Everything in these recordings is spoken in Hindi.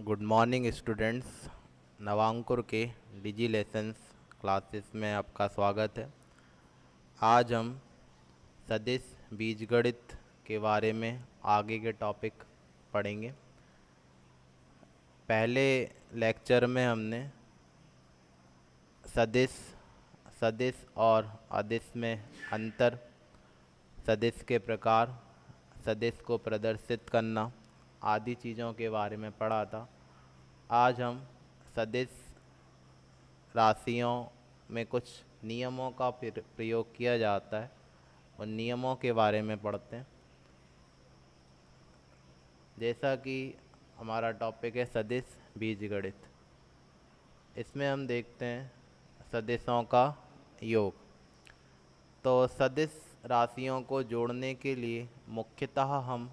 Good morning students. नवांकुर के डिजी लेसन्स क्लासेस में आपका स्वागत है। आज हम सदिश बीजगणित के बारे में आगे के टॉपिक पढ़ेंगे। पहले लेक्चर में हमने सदिश सदिश और अदिश में अंतर, सदिश के प्रकार, सदिश को प्रदर्शित करना आदि चीज़ों के बारे में पढ़ा था। आज हम सदिश राशियों में कुछ नियमों का प्रयोग किया जाता है, उन नियमों के बारे में पढ़ते हैं। जैसा कि हमारा टॉपिक है सदिश बीजगणित, इसमें हम देखते हैं सदिशों का योग। तो सदिश राशियों को जोड़ने के लिए मुख्यतः हम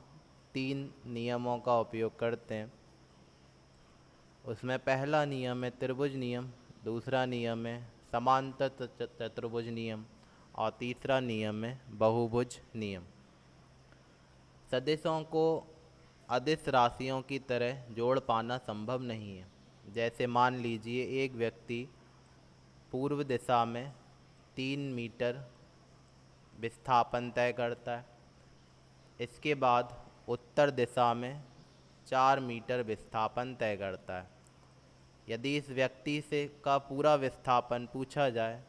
3 नियमों का उपयोग करते हैं। उसमें पहला नियम है त्रिभुज नियम, दूसरा नियम है समांतर चतुर्भुज नियम और तीसरा नियम है बहुभुज नियम। सदिशों को अदिश राशियों की तरह जोड़ पाना संभव नहीं है। जैसे मान लीजिए एक व्यक्ति पूर्व दिशा में 3 मीटर विस्थापन तय करता है, इसके बाद उत्तर दिशा में 4 मीटर विस्थापन तय करता है। यदि इस व्यक्ति से का पूरा विस्थापन पूछा जाए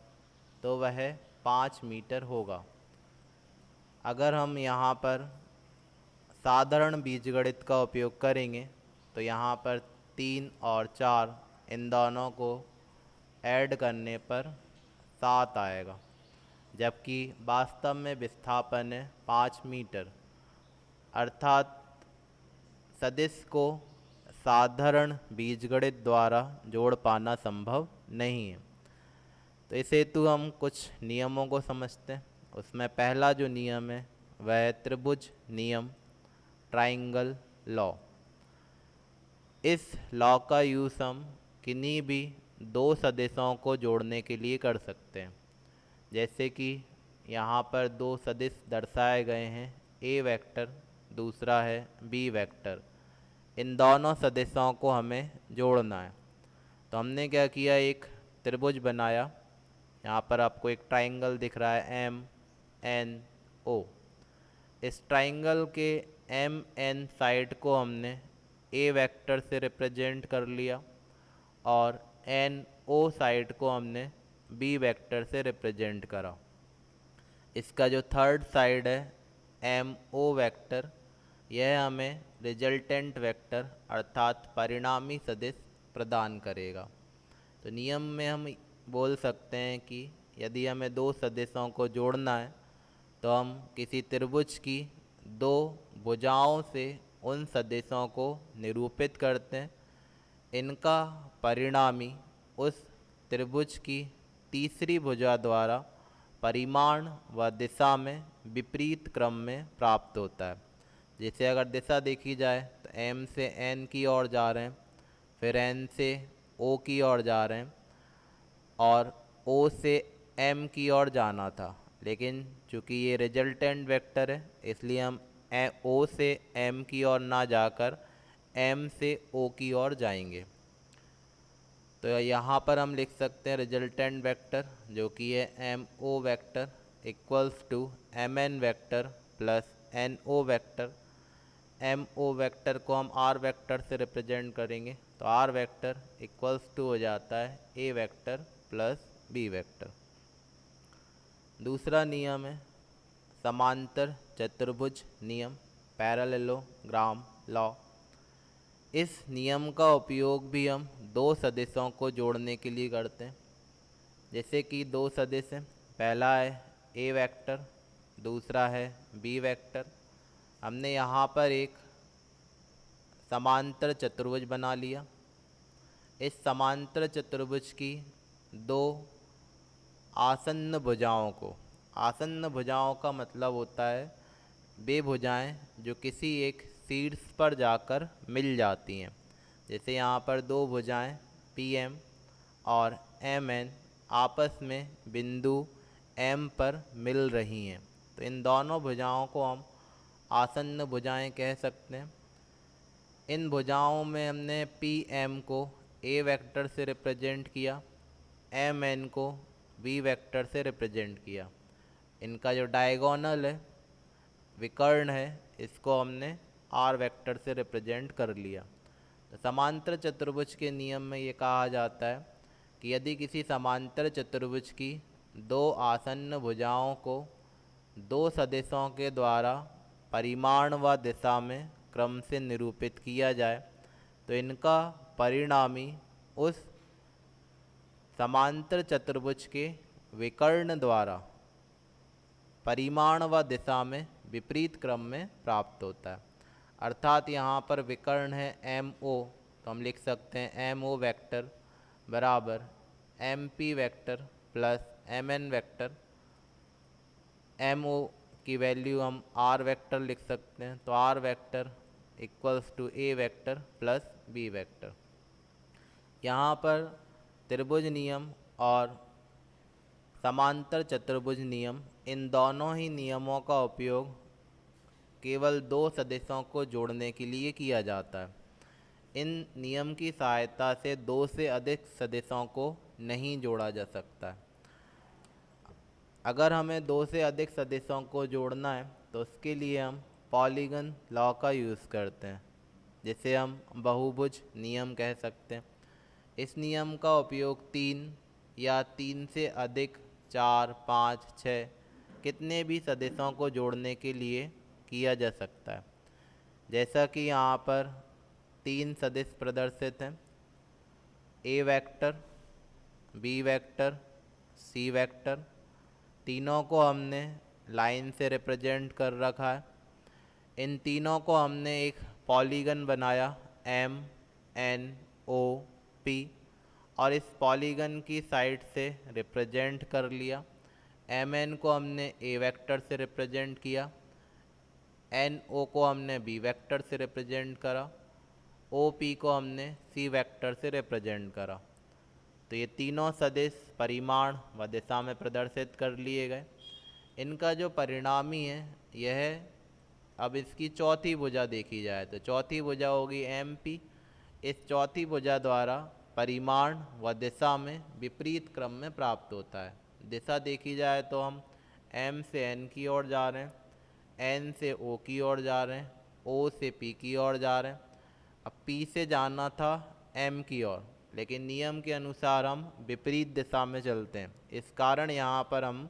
तो वह 5 मीटर होगा। अगर हम यहाँ पर साधारण बीजगणित का उपयोग करेंगे तो यहाँ पर 3 और 4 इन दोनों को ऐड करने पर 7 आएगा, जबकि वास्तव में विस्थापन है 5 मीटर। अर्थात सदिश को साधारण बीजगणित द्वारा जोड़ पाना संभव नहीं है। तो इस हेतु हम कुछ नियमों को समझते हैं। उसमें पहला जो नियम है वह है त्रिभुज नियम, ट्राइंगल लॉ। इस लॉ का यूज़ हम किन्हीं भी 2 सदिशों को जोड़ने के लिए कर सकते हैं। जैसे कि यहाँ पर 2 सदिश दर्शाए गए हैं, ए वेक्टर, दूसरा है बी वेक्टर। इन दोनों सदिशों को हमें जोड़ना है। तो हमने क्या किया, एक त्रिभुज बनाया। यहाँ पर आपको एक ट्राइंगल दिख रहा है एम एन ओ। इस ट्राइंगल के एम एन साइड को हमने ए वेक्टर से रिप्रेजेंट कर लिया और एन ओ साइड को हमने बी वेक्टर से रिप्रेजेंट करा। इसका जो थर्ड साइड है एम ओ वेक्टर, यह हमें रिजल्टेंट वेक्टर अर्थात परिणामी सदिश प्रदान करेगा। तो नियम में हम बोल सकते हैं कि यदि हमें 2 सदिशों को जोड़ना है तो हम किसी त्रिभुज की 2 भुजाओं से उन सदिशों को निरूपित करते हैं। इनका परिणामी उस त्रिभुज की तीसरी भुजा द्वारा परिमाण व दिशा में विपरीत क्रम में प्राप्त होता है। जैसे अगर दिशा देखी जाए तो एम से एन की ओर जा रहे हैं, फिर एन से ओ की ओर जा रहे हैं और ओ से एम की ओर जाना था। लेकिन चूँकि ये रिजल्टेंट वेक्टर है इसलिए हम ओ से एम की ओर ना जाकर एम से ओ की ओर जाएंगे। तो यहाँ पर हम लिख सकते हैं रिजल्टेंट वेक्टर जो कि है M O vector equals to M N vector plus N O vector. M O vector को हम आर वेक्टर से रिप्रेजेंट करेंगे तो आर वेक्टर इक्वल्स टू हो जाता है A vector plus B vector. दूसरा नियम है समांतर चतुर्भुज नियम, पैरेललोग्राम लॉ। इस नियम का उपयोग भी हम 2 सदिशों को जोड़ने के लिए करते हैं। जैसे कि 2 सदिश हैं, पहला है ए वेक्टर, दूसरा है बी वेक्टर। हमने यहाँ पर एक समांतर चतुर्भुज बना लिया। इस समांतर चतुर्भुज की 2 आसन्न भुजाओं को, आसन्न भुजाओं का मतलब होता है वे भुजाएं जो किसी एक शीर्ष पर जाकर मिल जाती हैं। जैसे यहाँ पर 2 भुजाएं पी एम और एम एन आपस में बिंदु एम पर मिल रही हैं, तो इन दोनों भुजाओं को हम आसन्न भुजाएं कह सकते हैं। इन भुजाओं में हमने पी एम को ए वेक्टर से रिप्रेजेंट किया, एम एन को बी वेक्टर से रिप्रेजेंट किया। इनका जो डायगोनल है, विकर्ण है, इसको हमने आर वेक्टर से रिप्रेजेंट कर लिया। तो समांतर चतुर्भुज के नियम में ये कहा जाता है कि यदि किसी समांतर चतुर्भुज की दो आसन्न भुजाओं को दो सदिशों के द्वारा परिमाण व दिशा में क्रम से निरूपित किया जाए तो इनका परिणामी उस समांतर चतुर्भुज के विकर्ण द्वारा परिमाण व दिशा में विपरीत क्रम में प्राप्त होता है। अर्थात यहाँ पर विकर्ण है एम ओ, तो हम लिख सकते हैं एम ओ वेक्टर बराबर M P vector plus M N vector. M O की वैल्यू हम आर वेक्टर लिख सकते हैं, तो R vector equals to A vector plus B vector. यहाँ पर त्रिभुज नियम और समांतर चतुर्भुज नियम, इन दोनों ही नियमों का उपयोग केवल दो सदिशों को जोड़ने के लिए किया जाता है। इन नियम की सहायता से दो से अधिक सदिशों को नहीं जोड़ा जा सकता है। अगर हमें दो से अधिक सदिशों को जोड़ना है तो उसके लिए हम पॉलीगन लॉ का यूज़ करते हैं, जिसे हम बहुभुज नियम कह सकते हैं। इस नियम का उपयोग तीन या तीन से अधिक, चार, पाँच, छः कितने भी सदिशों को जोड़ने के लिए किया जा सकता है। जैसा कि यहाँ पर तीन सदिश प्रदर्शित हैं, A vector, B vector, C vector. तीनों को हमने लाइन से रिप्रेजेंट कर रखा है। इन तीनों को हमने एक पॉलीगन बनाया एम एन ओ पी, और इस पॉलीगन की साइड से रिप्रेजेंट कर लिया। एम एन को हमने ए वेक्टर से रिप्रेजेंट किया, एन ओ को हमने बी वेक्टर से रिप्रेजेंट करा, ओ पी को हमने सी वेक्टर से रिप्रेजेंट करा। तो ये तीनों सदिश परिमाण व दिशा में प्रदर्शित कर लिए गए। इनका जो परिणामी है यह, अब इसकी चौथी भुजा देखी जाए तो चौथी भुजा होगी एम पी। इस चौथी भुजा द्वारा परिमाण व दिशा में विपरीत क्रम में प्राप्त होता है। दिशा देखी जाए तो हम एम से एन की ओर जा रहे हैं, एन से ओ की ओर जा रहे हैं, ओ से पी की ओर जा रहे हैं। अब पी से जाना था एम की ओर, लेकिन नियम के अनुसार हम विपरीत दिशा में चलते हैं। इस कारण यहाँ पर हम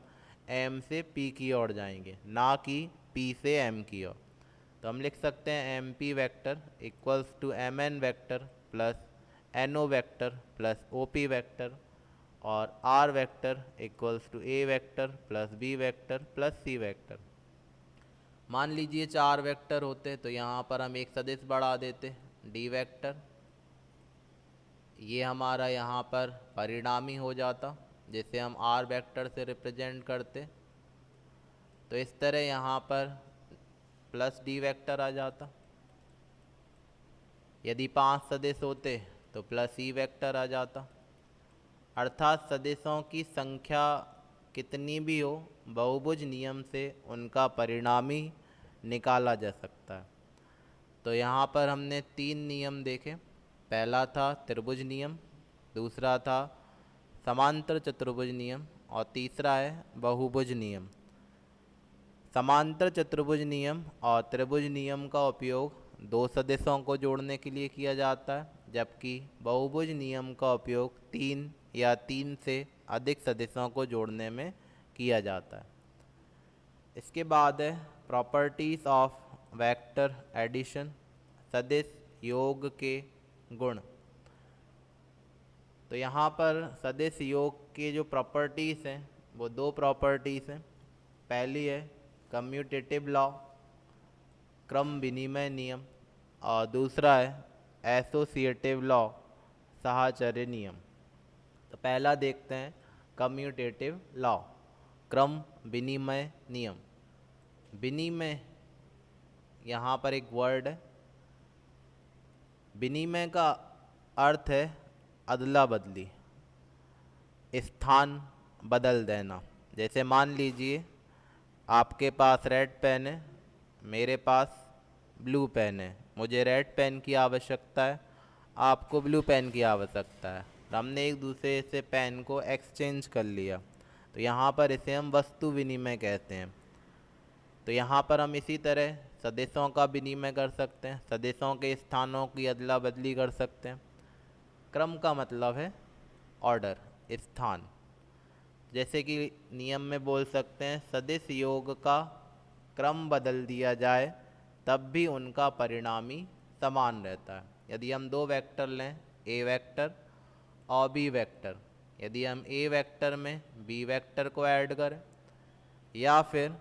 एम से पी की ओर जाएंगे, ना कि पी से एम की ओर। तो हम लिख सकते हैं M P vector equals to M N vector plus N O vector plus O P vector, और R vector equals to A vector plus B vector plus C vector. मान लीजिए चार वेक्टर होते तो यहाँ पर हम एक सदिश बढ़ा देते डी वेक्टर। ये हमारा यहाँ पर परिणामी हो जाता, जिसे हम आर वेक्टर से रिप्रेजेंट करते। तो इस तरह यहाँ पर प्लस डी वेक्टर आ जाता। यदि पांच सदिश होते तो प्लस ई वेक्टर आ जाता। अर्थात सदिशों की संख्या कितनी भी हो, बहुभुज नियम से उनका परिणामी निकाला जा सकता है। तो यहाँ पर हमने तीन नियम देखे। पहला था त्रिभुज नियम, दूसरा था समांतर चतुर्भुज नियम, और तीसरा है बहुभुज नियम। समांतर चतुर्भुज नियम और त्रिभुज नियम का उपयोग दो सदिशों को जोड़ने के लिए किया जाता है, जबकि बहुभुज नियम का उपयोग तीन या तीन से अधिक सदिशों को जोड़ने में किया जाता है। इसके बाद है प्रॉपर्टीज ऑफ वेक्टर एडिशन, सदिश योग के गुण। तो यहाँ पर सदिश योग के जो प्रॉपर्टीज़ हैं वो दो प्रॉपर्टीज़ हैं। पहली है कम्यूटेटिव लॉ, क्रम विनिमय नियम, और दूसरा है एसोसिएटिव लॉ, साहचर्य नियम। तो पहला देखते हैं कम्यूटेटिव लॉ, क्रम विनिमय नियम। विनिमय यहाँ पर एक वर्ड है। विनिमय का अर्थ है अदला बदली, स्थान बदल देना। जैसे मान लीजिए आपके पास रेड पेन है, मेरे पास ब्लू पेन है, मुझे रेड पेन की आवश्यकता है, आपको ब्लू पेन की आवश्यकता है। हमने एक दूसरे से पेन को एक्सचेंज कर लिया, तो यहाँ पर इसे हम वस्तु विनिमय कहते हैं। तो यहाँ पर हम इसी तरह सदिशों का विनिमय कर सकते हैं, सदिशों के स्थानों की अदला बदली कर सकते हैं। क्रम का मतलब है ऑर्डर, स्थान। जैसे कि नियम में बोल सकते हैं, सदिश योग का क्रम बदल दिया जाए तब भी उनका परिणामी समान रहता है। यदि हम दो वेक्टर लें, ए वेक्टर और बी वेक्टर, यदि हम ए वेक्टर में बी वेक्टर को ऐड करें या फिर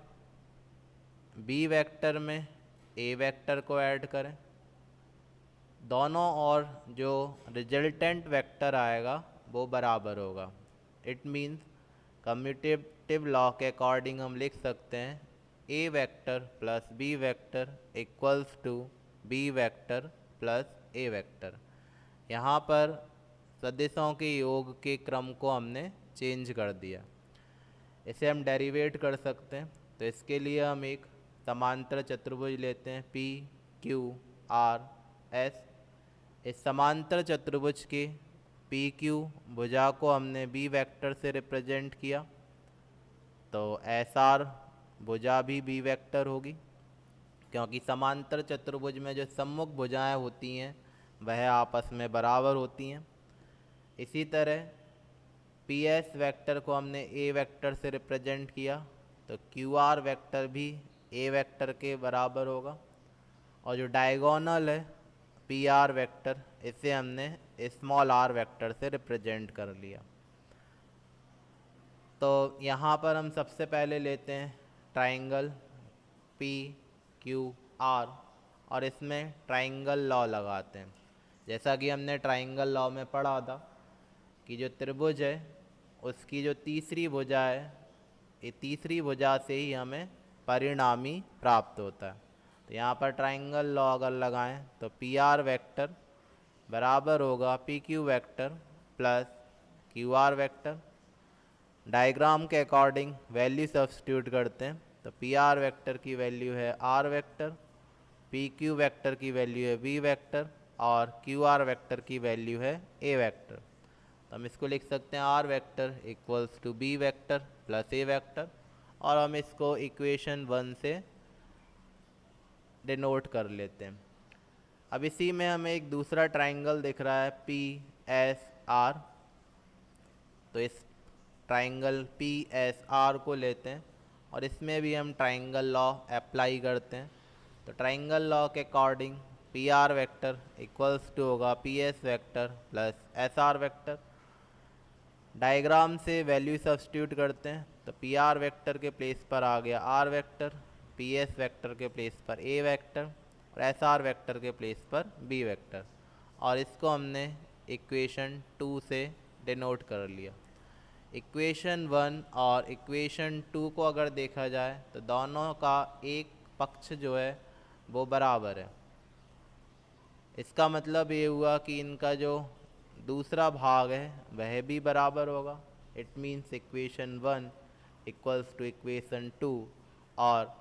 बी वेक्टर में ए वेक्टर को ऐड करें, दोनों और जो रिजल्टेंट वेक्टर आएगा वो बराबर होगा। इट मीन्स कम्यूटेटिव लॉ के अकॉर्डिंग हम लिख सकते हैं A vector plus B vector equals to B vector plus A vector. यहाँ पर सदिशों के योग के क्रम को हमने चेंज कर दिया। इसे हम डेरिवेट कर सकते हैं। तो इसके लिए हम एक समांतर चतुर्भुज लेते हैं पी क्यू आर एस। इस समांतर चतुर्भुज के पी क्यू भुजा को हमने बी वेक्टर से रिप्रेजेंट किया, तो एस आर भुजा भी बी वेक्टर होगी, क्योंकि समांतर चतुर्भुज में जो सम्मुख भुजाएं होती हैं वह आपस में बराबर होती हैं। इसी तरह पी एस वेक्टर को हमने ए वेक्टर से रिप्रेजेंट किया, तो क्यू आर वेक्टर भी ए वेक्टर के बराबर होगा। और जो डायगोनल है पी आर वेक्टर, इसे हमने स्मॉल आर वेक्टर से रिप्रेजेंट कर लिया। तो यहाँ पर हम सबसे पहले लेते हैं ट्राइंगल पी क्यू आर और इसमें ट्राइंगल लॉ लगाते हैं। जैसा कि हमने ट्राइंगल लॉ में पढ़ा था कि जो त्रिभुज है उसकी जो तीसरी भुजा है, ये तीसरी भुजा से ही हमें परिणामी प्राप्त होता है। तो यहाँ पर ट्राइंगल लॉ अगर लगाएं तो पी आर वेक्टर बराबर होगा P Q vector plus Q R vector. Diagram के अकॉर्डिंग वैल्यू सब्स्टिट्यूट करते हैं, तो पी आर वेक्टर की वैल्यू है R vector, P Q vector की वैल्यू है बी वेक्टर और क्यू आर वेक्टर की वैल्यू है ए वेक्टर। तो हम इसको लिख सकते हैं R vector equals to B vector plus A vector, और हम इसको इक्वेशन 1 से डिनोट कर लेते हैं। अब इसी में हमें एक दूसरा ट्राइंगल दिख रहा है पी एस आर, तो इस ट्राइंगल पी एस आर को लेते हैं और इसमें भी हम ट्राइंगल लॉ अप्लाई करते हैं। तो ट्राइंगल लॉ के according P R vector equals to होगा P S vector plus S R vector. Diagram से वैल्यू सब्स्टिट्यूट करते हैं, तो पी आर वेक्टर के प्लेस पर आ गया R vector, P S vector के प्लेस पर ए वेक्टर और एस आर वेक्टर के प्लेस पर बी वेक्टर, और इसको हमने इक्वेशन 2 से डिनोट कर लिया। इक्वेशन 1 और इक्वेशन 2 को अगर देखा जाए तो दोनों का एक पक्ष जो है वो बराबर है। इसका मतलब ये हुआ कि इनका जो दूसरा भाग है वह भी बराबर होगा। It means equation 1 equals to equation 2 और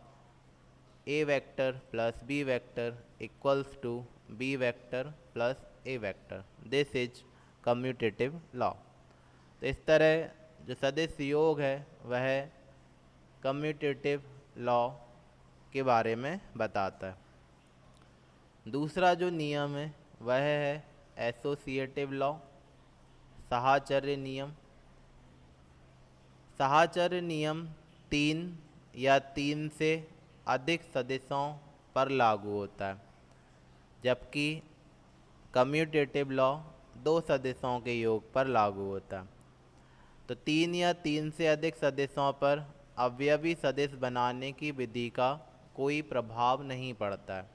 A vector plus B vector equals to B vector plus A vector. This is commutative law. तो इस तरह जो सदिश योग है वह कम्यूटेटिव लॉ के बारे में बताता है। दूसरा जो नियम है वह है एसोसिएटिव लॉ, साहचर्य नियम। साहचर्य नियम 3 या 3 से अधिक सदिशों पर लागू होता है, जबकि कम्यूटेटिव लॉ 2 सदिशों के योग पर लागू होता है। तो 3 या 3 से अधिक सदिशों पर अवयवी सदिश बनाने की विधि का कोई प्रभाव नहीं पड़ता है।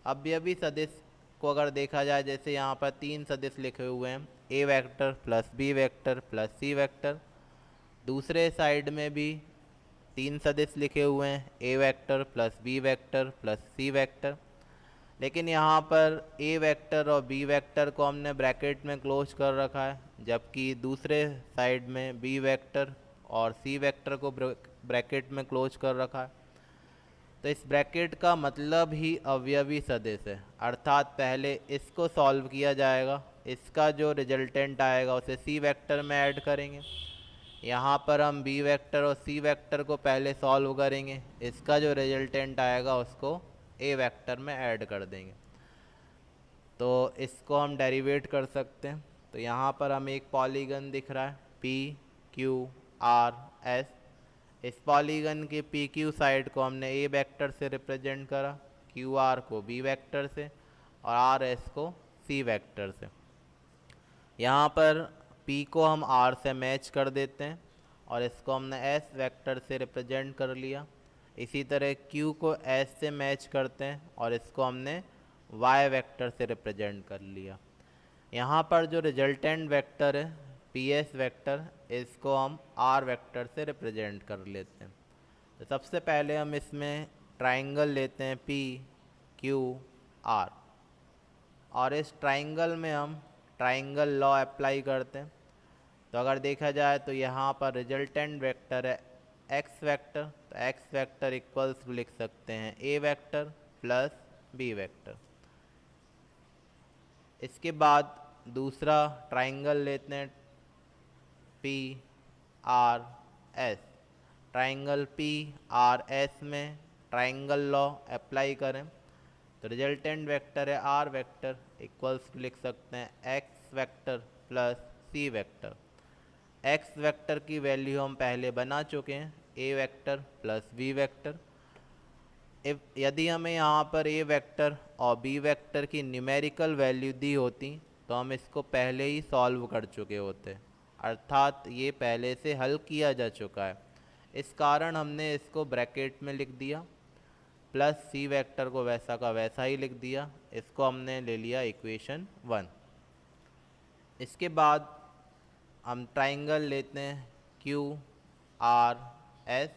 अवयवी सदिश को अगर देखा जाए, जैसे यहाँ पर 3 सदिश लिखे हुए हैं A vector plus B vector plus C vector, दूसरे साइड में भी 3 सदिश लिखे हुए हैं A vector plus B vector plus C vector, लेकिन यहाँ पर ए वेक्टर और बी वेक्टर को हमने ब्रैकेट में क्लोज कर रखा है, जबकि दूसरे साइड में बी वेक्टर और सी वेक्टर को ब्रैकेट में क्लोज कर रखा है। तो इस ब्रैकेट का मतलब ही अवयवी सदिश है, अर्थात पहले इसको सॉल्व किया जाएगा, इसका जो रिजल्टेंट आएगा उसे सी वेक्टर में ऐड करेंगे। यहाँ पर हम बी वेक्टर और सी वेक्टर को पहले सॉल्व करेंगे, इसका जो रिजल्टेंट आएगा उसको ए वेक्टर में ऐड कर देंगे। तो इसको हम डेरिवेट कर सकते हैं। तो यहाँ पर हमें एक पॉलीगन दिख रहा है पी क्यू आर एस। इस पॉलीगन के पी क्यू साइड को हमने ए वेक्टर से रिप्रेजेंट करा, क्यू आर को बी वेक्टर से और आर एस को सी वेक्टर से। यहाँ पर पी को हम आर से मैच कर देते हैं और इसको हमने एस वेक्टर से रिप्रेजेंट कर लिया। इसी तरह क्यू को एस से मैच करते हैं और इसको हमने वाई वेक्टर से रिप्रेजेंट कर लिया। यहाँ पर जो रिजल्टेंट वेक्टर है पी एस वेक्टर, इसको हम आर वेक्टर से रिप्रेजेंट कर लेते हैं। तो सबसे पहले हम इसमें ट्राइंगल लेते हैं पी क्यू आर और इस ट्राइंगल में हम ट्राइंगल लॉ अप्लाई करते हैं। तो अगर देखा जाए तो यहाँ पर रिजल्टेंट वेक्टर है एक्स वेक्टर, तो एक्स वेक्टर इक्वल्स टू लिख सकते हैं A vector plus B vector. इसके बाद दूसरा ट्राइंगल लेते हैं P R S. Triangle P R S में ट्राइंगल लॉ अप्लाई करें तो रिजल्टेंट वेक्टर है आर वेक्टर इक्वल्स टू लिख सकते हैं x vector plus C vector. X vector की वैल्यू हम पहले बना चुके हैं A vector plus B vector. यदि हमें यहाँ पर ए वेक्टर और बी वेक्टर की न्यूमेरिकल वैल्यू दी होती तो हम इसको पहले ही सॉल्व कर चुके होते, अर्थात ये पहले से हल किया जा चुका है। इस कारण हमने इसको ब्रैकेट में लिख दिया, प्लस सी वेक्टर को वैसा का वैसा ही लिख दिया। इसको हमने ले लिया इक्वेशन 1। इसके बाद हम ट्राइंगल लेते हैं क्यू आर एस।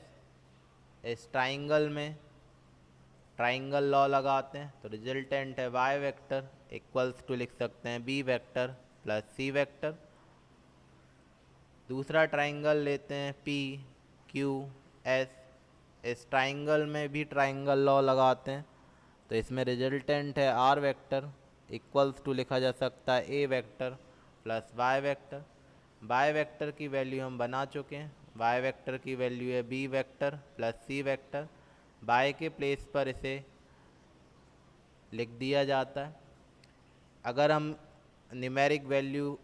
इस ट्राइंगल में ट्राइंगल लॉ लगाते हैं तो रिजल्टेंट है वाई वेक्टर इक्वल्स टू लिख सकते हैं B vector plus C vector. दूसरा ट्राइंगल लेते हैं पी क्यू एस। इस ट्राइंगल में भी ट्राइंगल लॉ लगाते हैं तो इसमें रिजल्टेंट है आर वेक्टर इक्वल्स टू लिखा जा सकता है A vector plus Y vector. Y vector की वैल्यू हम बना चुके हैं, वाई वेक्टर की वैल्यू है B vector plus C vector. Y के प्लेस पर इसे लिख दिया जाता है। अगर हम न्यूमेरिक वैल्यू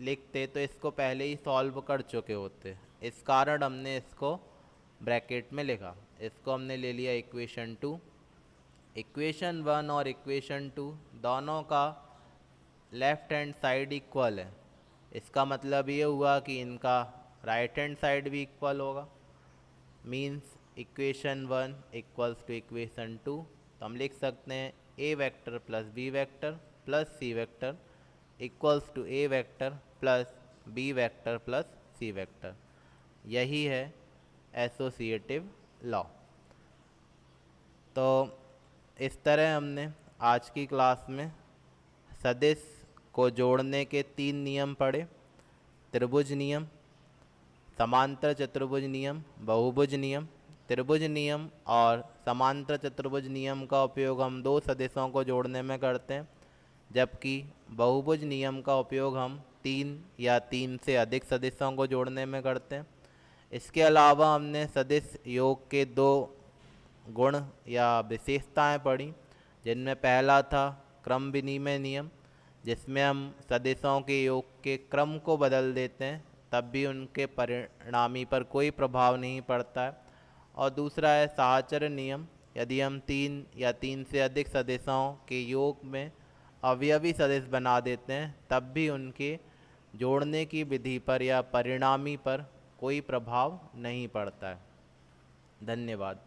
लिखते तो इसको पहले ही सॉल्व कर चुके होते, इस कारण हमने इसको ब्रैकेट में लिखा। इसको हमने ले लिया इक्वेशन 2। इक्वेशन 1 और इक्वेशन 2 दोनों का लेफ्ट हैंड साइड इक्वल है, इसका मतलब ये हुआ कि इनका राइट हैंड साइड भी इक्वल होगा। Means equation 1 equals to equation 2। तो हम लिख सकते हैं A vector plus B vector plus C vector equals to A vector plus B vector plus C vector. यही है एसोसिएटिव लॉ। तो इस तरह हमने आज की क्लास में सदिश को जोड़ने के 3 नियम पढ़े। त्रिभुज नियम, समांतर चतुर्भुज नियम, बहुभुज नियम। त्रिभुज नियम और समांतर चतुर्भुज नियम का उपयोग हम 2 सदिशों को जोड़ने में करते हैं, जबकि बहुभुज नियम का उपयोग हम 3 या 3 से अधिक सदिशों को जोड़ने में करते हैं। इसके अलावा हमने सदिश योग के 2 गुण या विशेषताएं पढ़ी, जिनमें पहला था क्रम विनिमय नियम, जिसमें हम सदिशों के योग के क्रम को बदल देते हैं तब भी उनके परिणामी पर कोई प्रभाव नहीं पड़ता है। और दूसरा है साहचर्य नियम, यदि हम 3 या 3 से अधिक सदिशों के योग में अवयवी सदिश बना देते हैं तब भी उनके जोड़ने की विधि पर या परिणामी पर कोई प्रभाव नहीं पड़ता है। धन्यवाद।